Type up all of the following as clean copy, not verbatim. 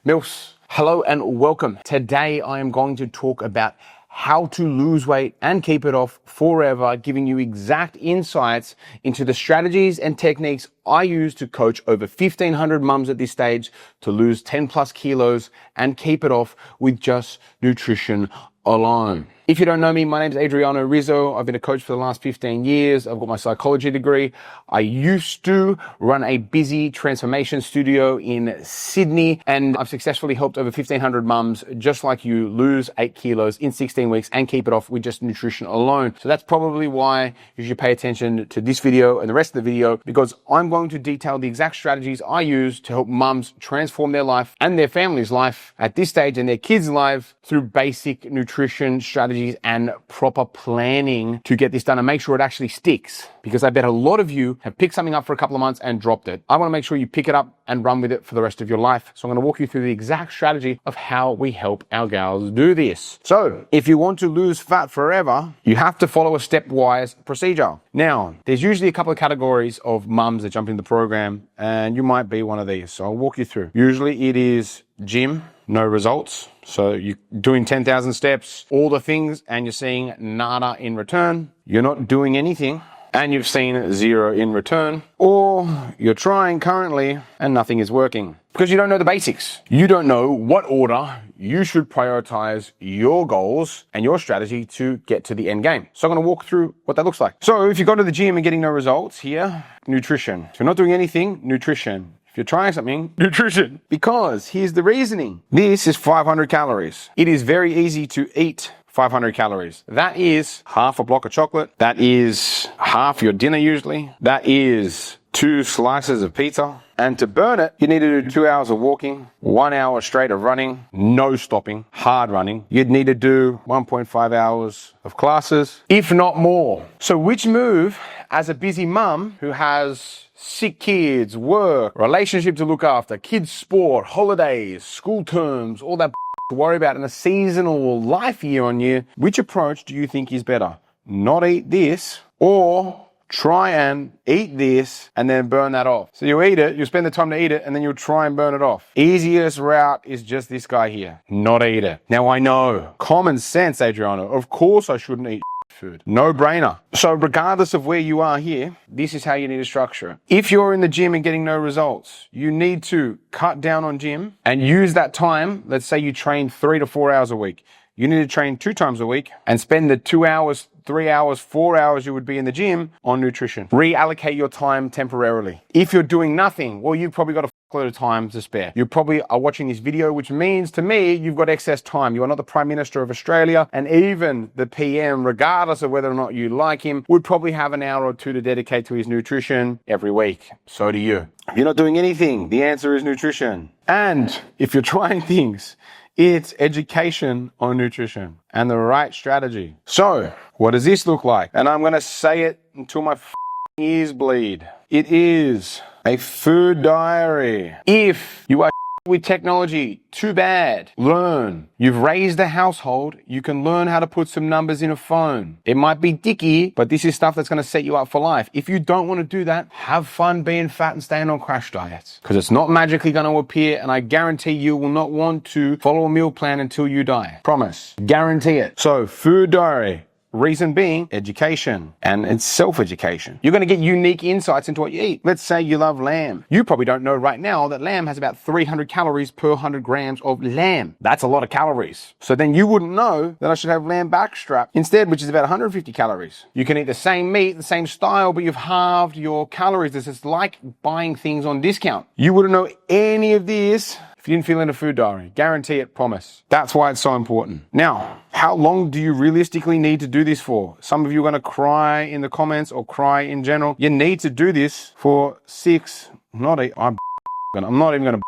Milfs, hello and welcome. Today I am going to talk about how to lose weight and keep it off forever, giving you exact insights into the strategies and techniques I use to coach over 1,500 mums at this stage to lose 10 plus kilos and keep it off with just nutrition alone. If you don't know me, my name is Adriano Rizzo. I've been a coach for the last 15 years. I've got my psychology degree. I used to run a busy transformation studio in Sydney, and I've successfully helped over 1,500 mums just like you lose 8 kilos in 16 weeks and keep it off with just nutrition alone. So that's probably why you should pay attention to this video and the rest of the video, because I'm going to detail the exact strategies I use to help mums transform their life and their family's life at this stage and their kids' life through basic nutrition strategies and proper planning to get this done and make sure it actually sticks. Because I bet a lot of you have picked something up for a couple of months and dropped it. I want to make sure you pick it up and run with it for the rest of your life. So I'm going to walk you through the exact strategy of how we help our gals do this. So if you want to lose fat forever, you have to follow a stepwise procedure. Now, there's usually a couple of categories of mums that jump in the program, and you might be one of these. So I'll walk you through. Usually it is gym, no results. So you're doing 10,000 steps, all the things, and you're seeing nada in return. You're not doing anything and you've seen zero in return, or you're trying currently and nothing is working because you don't know the basics. You don't know what order you should prioritize your goals and your strategy to get to the end game. So I'm going to walk through what that looks like. So if you go to the gym and getting no results here, nutrition. If you're not doing anything, nutrition. If you're trying something, nutrition. Because here's the reasoning. This is 500 calories. It is very easy to eat 500 calories. That is half a block of chocolate. That is half your dinner usually. That is 2 slices of pizza. And to burn it, you need to do 2 hours of walking, 1 hour straight of running, no stopping, hard running. You'd need to do 1.5 hours of classes, if not more. So which move, as a busy mum who has sick kids, work, relationship to look after, kids' sport, holidays, school terms, all that to worry about in a seasonal life year on year, which approach do you think is better? Not eat this, or try and eat this and then burn that off. So you eat it, you spend the time to eat it, and then you'll try and burn it off. Easiest route is just this guy here. Not eat it. Now I know, common sense, Adriano, of course I shouldn't eat food. No brainer. So regardless of where you are here, this is how you need to structure it. If you're in the gym and getting no results, you need to cut down on gym and use that time. Let's say you train 3 to 4 hours a week. You need to train 2 times a week and spend the 2 hours, 3 hours, 4 hours you would be in the gym on nutrition. Reallocate your time temporarily. If you're doing nothing, well, you've probably got a load of time to spare. You probably are watching this video, which means to me, you've got excess time. You are not the Prime Minister of Australia, and even the PM, regardless of whether or not you like him, would probably have an hour or 2 to dedicate to his nutrition every week. So do you. If you're not doing anything, the answer is nutrition. And if you're trying things, it's education on nutrition and the right strategy. So what does this look like? And I'm going to say it until my ears bleed. It is a food diary. If you are with technology, too bad. Learn. You've raised a household. You can learn how to put some numbers in a phone. It might be dicky, but this is stuff that's going to set you up for life. If you don't want to do that, have fun being fat and staying on crash diets, because it's not magically going to appear, and I guarantee you will not want to follow a meal plan until you die. Promise. Guarantee it. So food diary. Reason being, education, and it's self-education. You're going to get unique insights into what you eat. Let's say you love lamb. You probably don't know right now that lamb has about 300 calories per 100 grams of lamb. That's a lot of calories. So then you wouldn't know that I should have lamb backstrap instead, which is about 150 calories. You can eat the same meat, the same style, but you've halved your calories. This is like buying things on discount. You wouldn't know any of this if you didn't fill in a food diary. Guarantee it, promise. That's why it's so important. Now, how long do you realistically need to do this for? Some of you are going to cry in the comments or cry in general. You need to do this for 6, I'm not even going to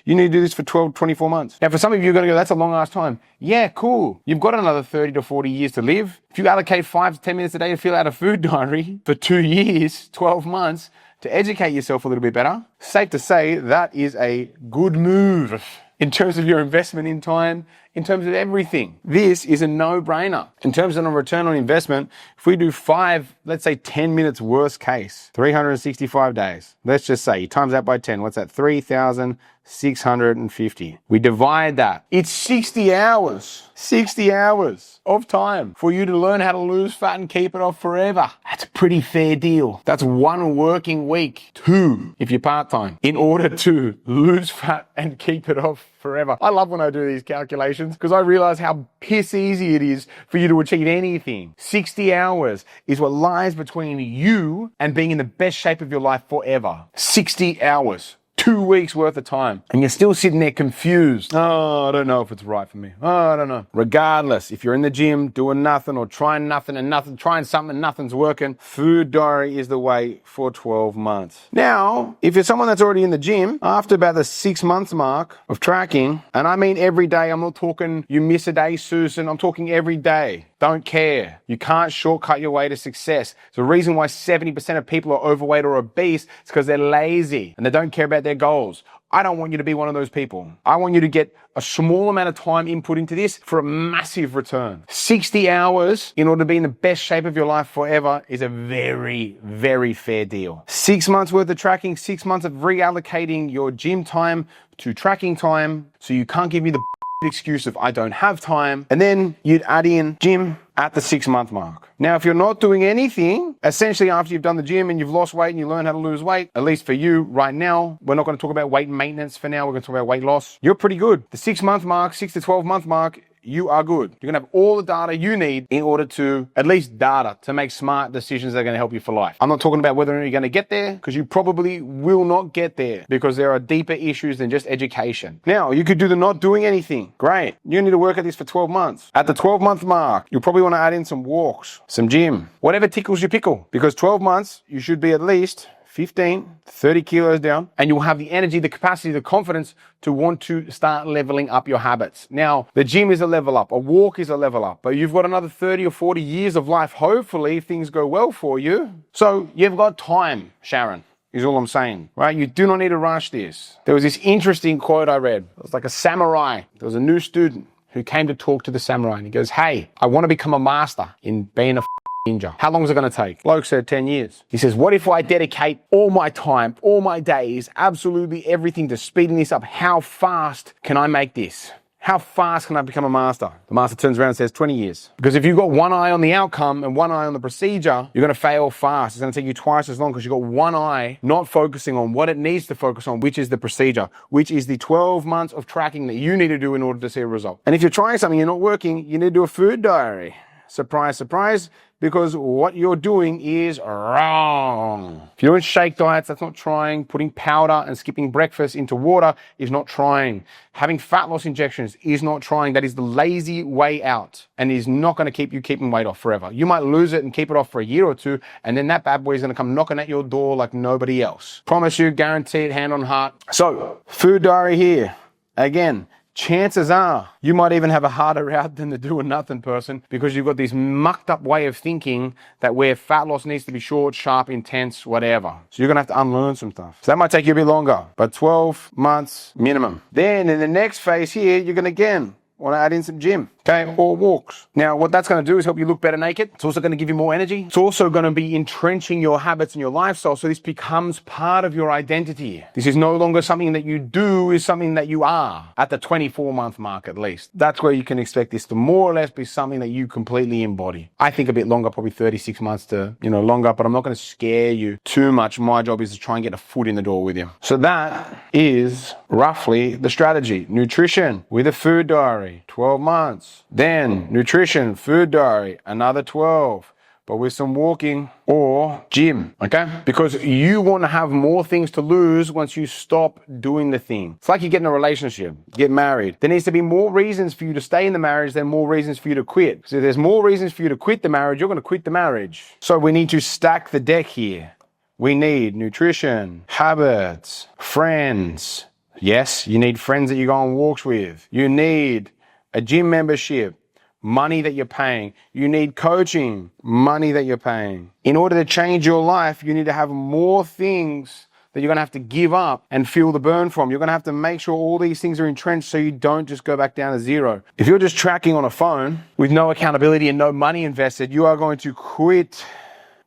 you need to do this for 12, 24 months. Now, for some of you, you're going to go, that's a long ass time. Yeah, cool. You've got another 30 to 40 years to live. If you allocate 5 to 10 minutes a day to fill out a food diary for 2 years, 12 months, to educate yourself a little bit better, safe to say that is a good move in terms of your investment in time, in terms of everything. This is a no-brainer. In terms of a return on investment, if we do 5, let's say 10 minutes worst case, 365 days, let's just say you times that by 10, what's that? 3,650. We divide that. It's 60 hours. 60 hours of time for you to learn how to lose fat and keep it off forever. That's a pretty fair deal. That's 1 working week, 2 if you're part-time, in order to lose fat and keep it off forever. I love when I do these calculations because I realize how piss easy it is for you to achieve anything. 60 hours is what lies between you and being in the best shape of your life forever. 60 hours. 2 weeks worth of time, and you're still sitting there confused. Oh, I don't know if it's right for me. Oh, I don't know. Regardless, if you're in the gym doing nothing or trying nothing and trying something and nothing's working, food diary is the way for 12 months. Now, if you're someone that's already in the gym, after about the 6 months mark of tracking, and I mean every day, I'm not talking you miss a day, Susan, I'm talking every day. Don't care. You can't shortcut your way to success. It's the reason why 70% of people are overweight or obese. It's because they're lazy and they don't care about their goals. I don't want you to be one of those people. I want you to get a small amount of time input into this for a massive return. 60 hours in order to be in the best shape of your life forever is a very, very fair deal. 6 months worth of tracking, 6 months of reallocating your gym time to tracking time, so you can't give me the excuse of I don't have time, and then you'd add in gym at the 6 month mark. Now, if you're not doing anything, essentially after you've done the gym and you've lost weight and you learn how to lose weight, at least for you right now, we're not going to talk about weight maintenance for now, we're going to talk about weight loss. You're pretty good. The 6 month mark, 6 to 12 month mark, you are good. You're gonna have all the data you need in order to, at least data, to make smart decisions that are gonna help you for life. I'm not talking about whether or not you're gonna get there, because you probably will not get there, because there are deeper issues than just education. Now, you could do the not doing anything. Great. You need to work at this for 12 months. At the 12 month mark, you'll probably wanna add in some walks, some gym, whatever tickles your pickle, because 12 months, you should be at least 15, 30 kilos down, and you'll have the energy, the capacity, the confidence to want to start leveling up your habits. Now, the gym is a level up, a walk is a level up, but you've got another 30 or 40 years of life, hopefully, if things go well for you. So you've got time, Sharon, is all I'm saying, right? You do not need to rush this. There was this interesting quote I read. It was like a samurai. There was a new student who came to talk to the samurai, and he goes, hey, I want to become a master in being a ninja. How long is it going to take? Bloke said 10 years. He says, what if I dedicate all my time, all my days, absolutely everything to speeding this up? How fast can I make this? How fast can I become a master? The master turns around and says 20 years. Because if you've got one eye on the outcome and one eye on the procedure, you're going to fail fast. It's going to take you twice as long because you've got one eye not focusing on what it needs to focus on, which is the procedure, which is the 12 months of tracking that you need to do in order to see a result. And if you're trying something, you're not working, you need to do a food diary. Surprise, surprise, because what you're doing is wrong. If you're doing shake diets, that's not trying. Putting powder and skipping breakfast into water is not trying. Having fat loss injections is not trying. That is the lazy way out and is not going to keep you keeping weight off forever. You might lose it and keep it off for a year or two, and then that bad boy is going to come knocking at your door like nobody else. Promise you, guarantee it, hand on heart. So, food diary here. Again, chances are you might even have a harder route than the doing nothing person, because you've got this mucked up way of thinking that where fat loss needs to be short, sharp, intense, whatever. So you're going to have to unlearn some stuff. So that might take you a bit longer, but 12 months minimum. Then in the next phase here, you're going to again want to add in some gym, okay, or walks. Now, what that's going to do is help you look better naked. It's also going to give you more energy. It's also going to be entrenching your habits and your lifestyle, so this becomes part of your identity. This is no longer something that you do, is something that you are at the 24-month mark at least. That's where you can expect this to more or less be something that you completely embody. I think a bit longer, probably 36 months to, longer, but I'm not going to scare you too much. My job is to try and get a foot in the door with you. So that is roughly the strategy. Nutrition with a food diary. 12 months. Then nutrition, food diary, another 12, but with some walking or gym, okay? Because you want to have more things to lose once you stop doing the thing. It's like you get in a relationship, get married. There needs to be more reasons for you to stay in the marriage than more reasons for you to quit. So if there's more reasons for you to quit the marriage, you're going to quit the marriage. So we need to stack the deck here. We need nutrition, habits, friends. Yes, you need friends that you go on walks with. You need a gym membership, money that you're paying. You need coaching, money that you're paying. In order to change your life, you need to have more things that you're going to have to give up and feel the burn from. You're going to have to make sure all these things are entrenched so you don't just go back down to zero. If you're just tracking on a phone with no accountability and no money invested, you are going to quit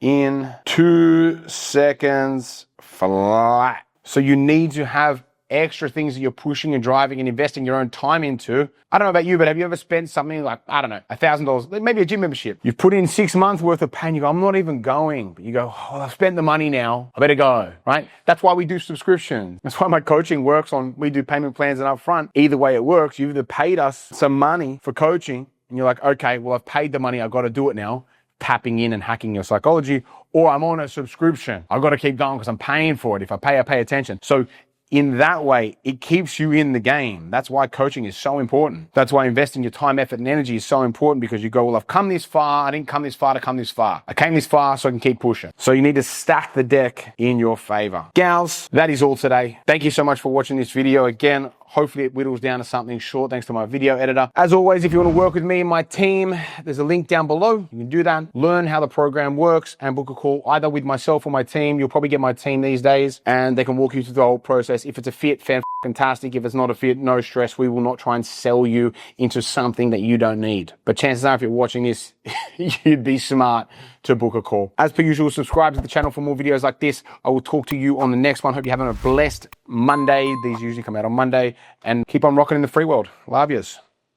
in 2 seconds flat. So you need to have extra things that you're pushing and driving and investing your own time into. I don't know about you, but have you ever spent something like, I don't know, $1,000, maybe a gym membership? You've put in 6 months worth of pay and you go, I'm not even going. But you go, oh, I've spent the money now. I better go, right? That's why we do subscriptions. That's why my coaching works on, we do payment plans and upfront. Either way it works. You've either paid us some money for coaching and you're like, okay, well, I've paid the money. I've got to do it now. Tapping in and hacking your psychology, or I'm on a subscription. I've got to keep going because I'm paying for it. If I pay, I pay attention. So in that way, it keeps you in the game. That's why coaching is so important. That's why investing your time, effort, and energy is so important, because you go, well, I've come this far. I didn't come this far to come this far. I came this far so I can keep pushing. So you need to stack the deck in your favor. Gals, that is all today. Thank you so much for watching this video. Again, hopefully it whittles down to something short thanks to my video editor. As always, if you want to work with me and my team, there's a link down below. You can do that, learn how the program works, and book a call either with myself or my team. You'll probably get my team these days, and they can walk you through the whole process. If it's a fit, fantastic. If it's not a fit, no stress. We will not try and sell you into something that you don't need. But chances are, if you're watching this, you'd be smart to book a call. As per usual, subscribe to the channel for more videos like this. I will talk to you on the next one. Hope you're having a blessed Monday. These usually come out on Monday. And keep on rocking in the free world. Love yous.